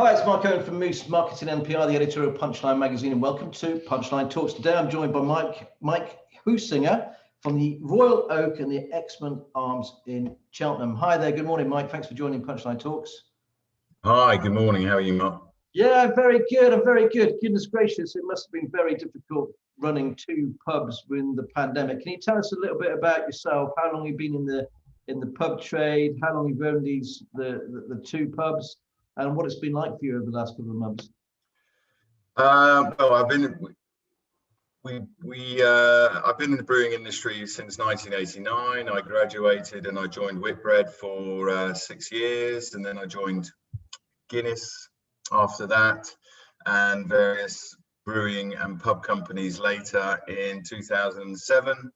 Hi, it's Mark Owen from Moose Marketing NPR, the editor of Punchline magazine, and welcome to Punchline Talks. Today I'm joined by Mike Huysinga from the Royal Oak and the Exmouth Arms in Cheltenham. Hi there, good morning, Mike. Thanks for joining Punchline Talks. Hi, good morning. How are you, Mark? Yeah, I'm very good. Goodness gracious, it must have been very difficult running two pubs in the pandemic. Can you tell us a little bit about yourself? How long you've been in the pub trade? How long you've owned the two pubs? And what it's been like for you over the last couple of months? Well, I've been in the brewing industry since 1989. I graduated and I joined Whitbread for 6 years, and then I joined Guinness after that, and various brewing and pub companies later. In 2007,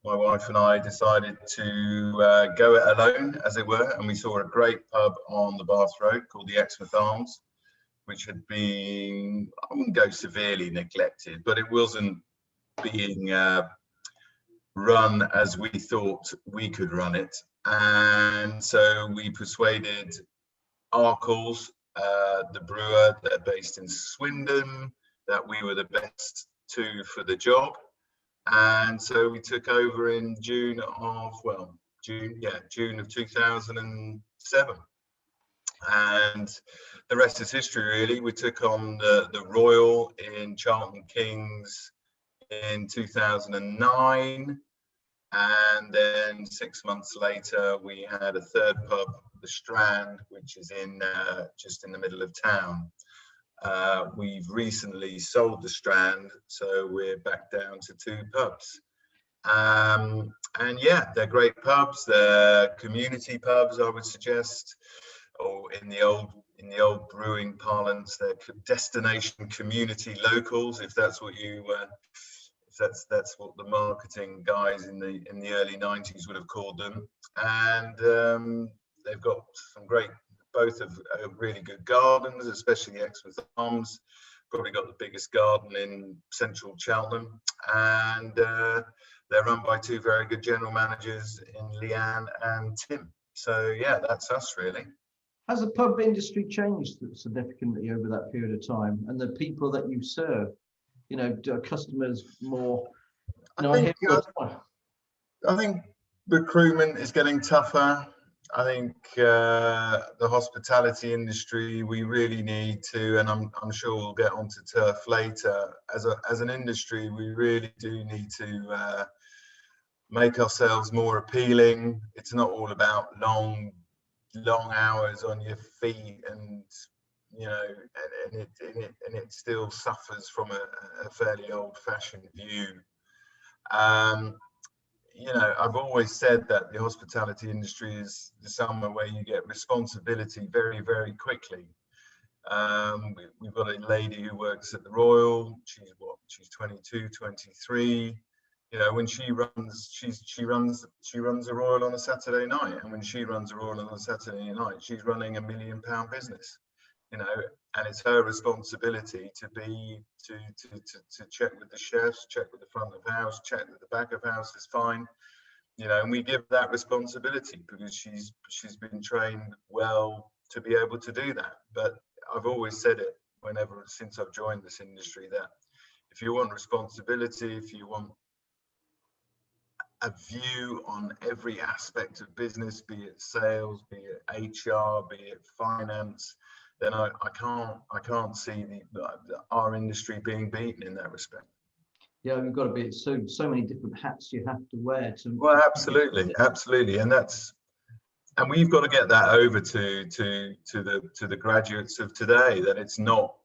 my wife and I decided to go it alone, as it were, and we saw a great pub on the Bath Road called the Exmouth Arms, which had been, I wouldn't go severely neglected, but it wasn't being run as we thought we could run it. And so we persuaded Arkles, the brewer, they're based in Swindon, that we were the best two for the job. And so we took over in June of 2007. And the rest is history, really. We took on the Royal in Cheltenham Kings in 2009. And then 6 months later, we had a third pub, the Strand, which is just in the middle of town. We've recently sold the Strand, so we're back down to two pubs. And yeah, they're great pubs. They're community pubs, I would suggest, or in the old brewing parlance, they're destination community locals, if that's what you that's what the marketing guys in the early 90s would have called them. And they've got some great, both of really good gardens, especially the Exmouth Arms, probably got the biggest garden in central Cheltenham, and they're run by two very good general managers in Leanne and Tim. So yeah, that's us really. Has the pub industry changed significantly over that period of time, and the people that you serve? You know, do customers more? I think recruitment is getting tougher. I think the hospitality industry, we really need to, and I'm sure we'll get onto turf later. As an industry, we really do need to make ourselves more appealing. It's not all about long hours on your feet, and and it still suffers from a fairly old-fashioned view. I've always said that the hospitality industry is somewhere where you get responsibility very, very quickly. We've got a lady who works at the Royal. She's 22, 23. When she runs a Royal on a Saturday night, and when she runs a Royal on a Saturday night, she's running £1 million business. And it's her responsibility to check with the chefs, check with the front of house, check that the back of house is fine, and we give that responsibility because she's been trained well to be able to do that. But I've always said it since I've joined this industry, that if you want responsibility, if you want a view on every aspect of business, be it sales, be it HR, be it finance, then I can't see our industry being beaten in that respect. Yeah, you've got to be so many different hats you have to wear to. Well, absolutely, and we've got to get that over to the graduates of today, that it's not,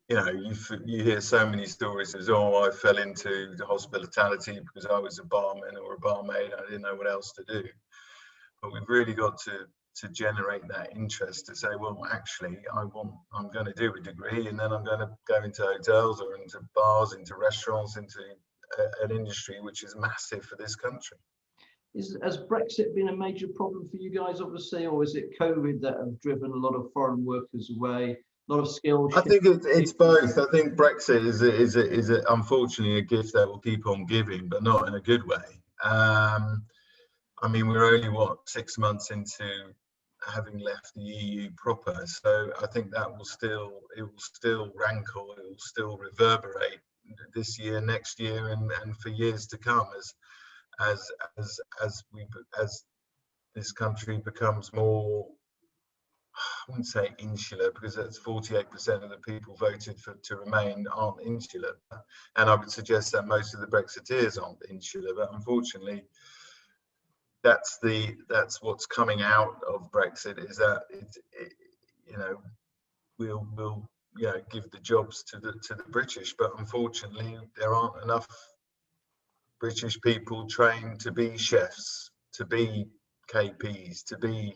you hear so many stories as, I fell into the hospitality because I was a barman or a barmaid, I didn't know what else to do. But we've really got to generate that interest to say, well, actually, I'm going to do a degree, and then I'm going to go into hotels or into bars, into restaurants, into an industry which is massive for this country. Has Brexit been a major problem for you guys, obviously, or is it COVID that have driven a lot of foreign workers away, a lot of skills? I think it's both. I think Brexit is unfortunately a gift that will keep on giving, but not in a good way. We're only 6 months into having left the EU proper. So I think that will still rankle, it will still reverberate this year, next year, and for years to come as this country becomes more, I wouldn't say insular, because that's 48% of the people voted to remain aren't insular, and I would suggest that most of the Brexiteers aren't insular, but unfortunately that's what's coming out of Brexit, is that we'll give the jobs to the British, but unfortunately there aren't enough British people trained to be chefs, to be KPs, to be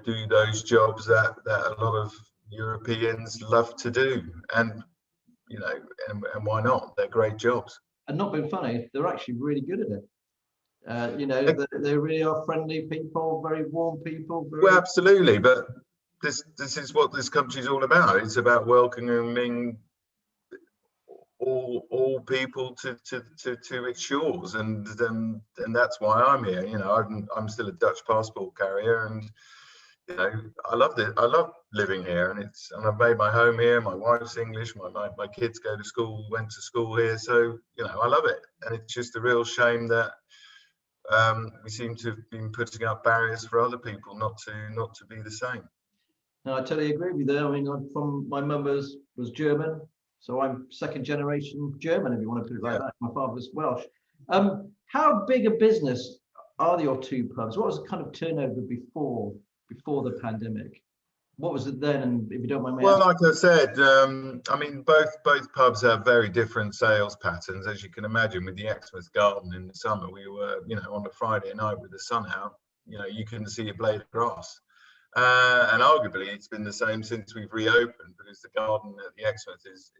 do those jobs that a lot of Europeans love to do, and and why not? They're great jobs. And not being funny, they're actually really good at it. They really are friendly people, very warm people. Well, absolutely, but this is what this country's all about. It's about welcoming all people to its shores, and that's why I'm here. I'm still a Dutch passport carrier, and I loved it. I love living here, and I've made my home here. My wife's English. My kids went to school here, so I love it. And it's just a real shame that we seem to have been putting up barriers for other people not to be the same. No, I totally agree with you there. I mean, my mum was German, so I'm second generation German, if you want to put it like that. My father was Welsh. How big a business are your two pubs? What was the kind of turnover before the pandemic? What was it then? And if you don't mind me asking. Well, like I said, I mean, both pubs have very different sales patterns, as you can imagine. With the Exmouth Garden in the summer, we were, on a Friday night with the sun out, you couldn't see a blade of grass. And arguably, it's been the same since we've reopened, because the garden at the Exmouth is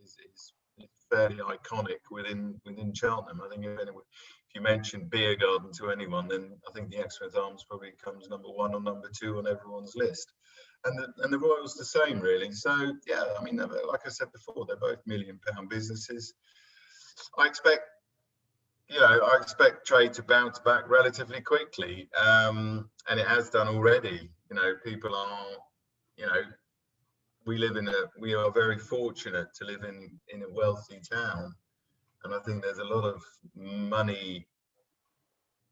fairly iconic within Cheltenham. I think if you mention beer garden to anyone, then I think the Exmouth Arms probably comes number 1 or number 2 on everyone's list. And the Royal's the same, really. So yeah, I mean, like I said before, they're both £1 million businesses. I expect trade to bounce back relatively quickly, and it has done already. People are, we are very fortunate to live in a wealthy town, and I think there's a lot of money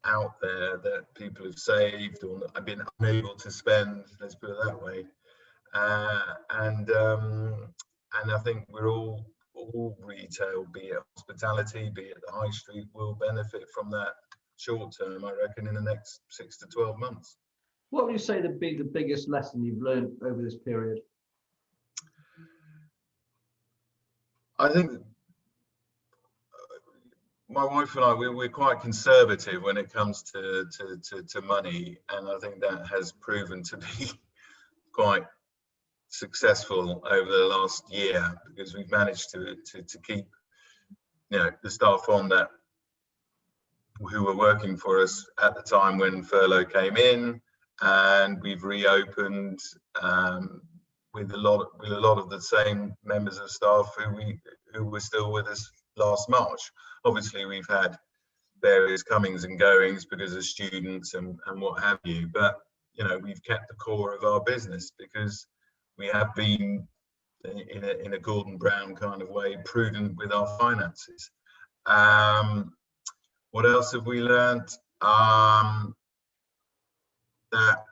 out there that people have saved or have been unable to spend, let's put it that way. And I think we're all retail, be it hospitality, be it the high street, will benefit from that short term, I reckon, in the next 6 to 12 months. What would you say would be the biggest lesson you've learned over this period? I think my wife and I, we're quite conservative when it comes to money, and I think that has proven to be quite successful over the last year, because we've managed to keep the staff on that who were working for us at the time when furlough came in, and we've reopened with a lot of the same members of staff who were still with us last March. Obviously, we've had various comings and goings because of students and what have you, but we've kept the core of our business, because we have been in a Gordon Brown kind of way prudent with our finances. What else have we learned? That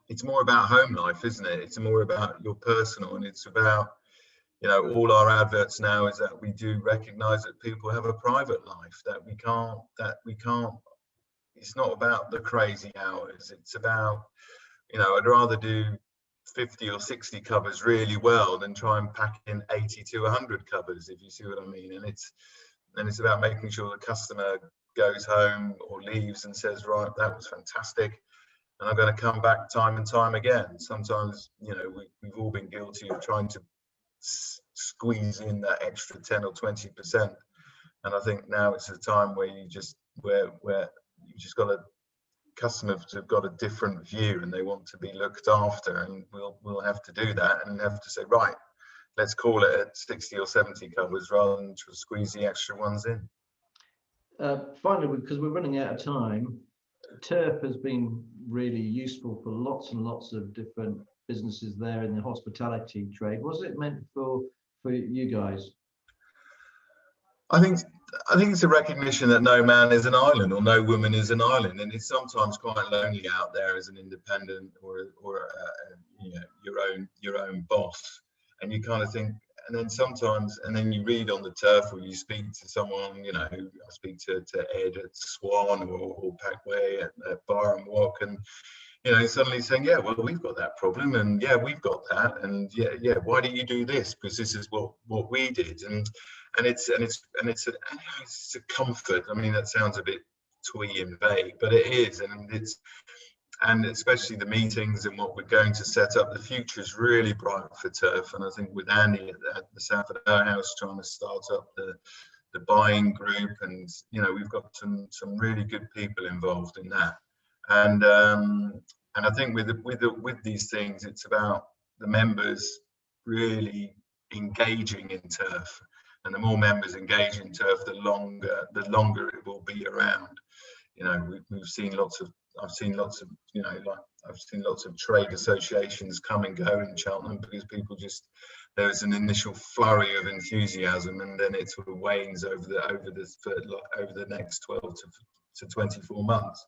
it's more about home life, isn't it? It's more about your personal, and it's about all our adverts now is that we do recognize that people have a private life, that we can't it's not about the crazy hours. It's about I'd rather do 50 or 60 covers really well than try and pack in 80 to 100 covers, if you see what I mean. And it's about making sure the customer goes home or leaves and says, right, that was fantastic, and I'm going to come back time and time again. Sometimes we've all been guilty of trying to squeeze in that extra 10 or 20%, and I think now it's a time where you just got customers have got a different view, and they want to be looked after, and we'll have to do that, and have to say, right, let's call it at 60 or 70 covers rather than to squeeze the extra ones in. Finally, because we're running out of time, turf has been really useful for lots and lots of different businesses there in the hospitality trade. Was it meant for you guys? I think it's a recognition that no man is an island or no woman is an island, and it's sometimes quite lonely out there as an independent or you know, your own boss. And you kind of think, and then you read on the turf or you speak to someone, you know, I speak to Ed at Swan or Packway at Bar and Walk, and you know, suddenly saying, yeah, well, we've got that problem, and yeah, we've got that, and yeah, why don't you do this? Because this is what we did, and it's a comfort. I mean, that sounds a bit twee and vague, but it is, and especially the meetings and what we're going to set up. The future is really bright for turf, and I think with Andy at the South of our house trying to start up the buying group, and you know, we've got some really good people involved in that. And I think with these things, it's about the members really engaging in turf, and the more members engage in turf, the longer it will be around. You know, I've seen lots of you know, like I've seen lots of trade associations come and go in Cheltenham because people just, there's an initial flurry of enthusiasm, and then it sort of wanes over the next 12 to 24 months.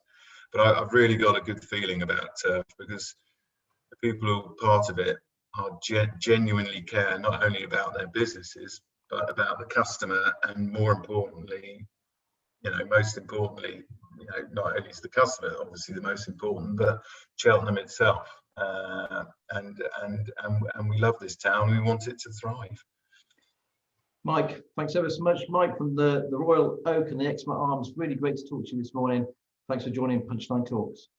But I've really got a good feeling about turf because the people who are part of it are genuinely care not only about their businesses but about the customer, and more importantly, you know, most importantly, you know, not only is the customer obviously the most important, but Cheltenham itself. And we love this town. We want it to thrive. Mike, thanks ever so much. Mike from the Royal Oak and the Exmouth Arms. Really great to talk to you this morning. Thanks for joining Punchline Talks.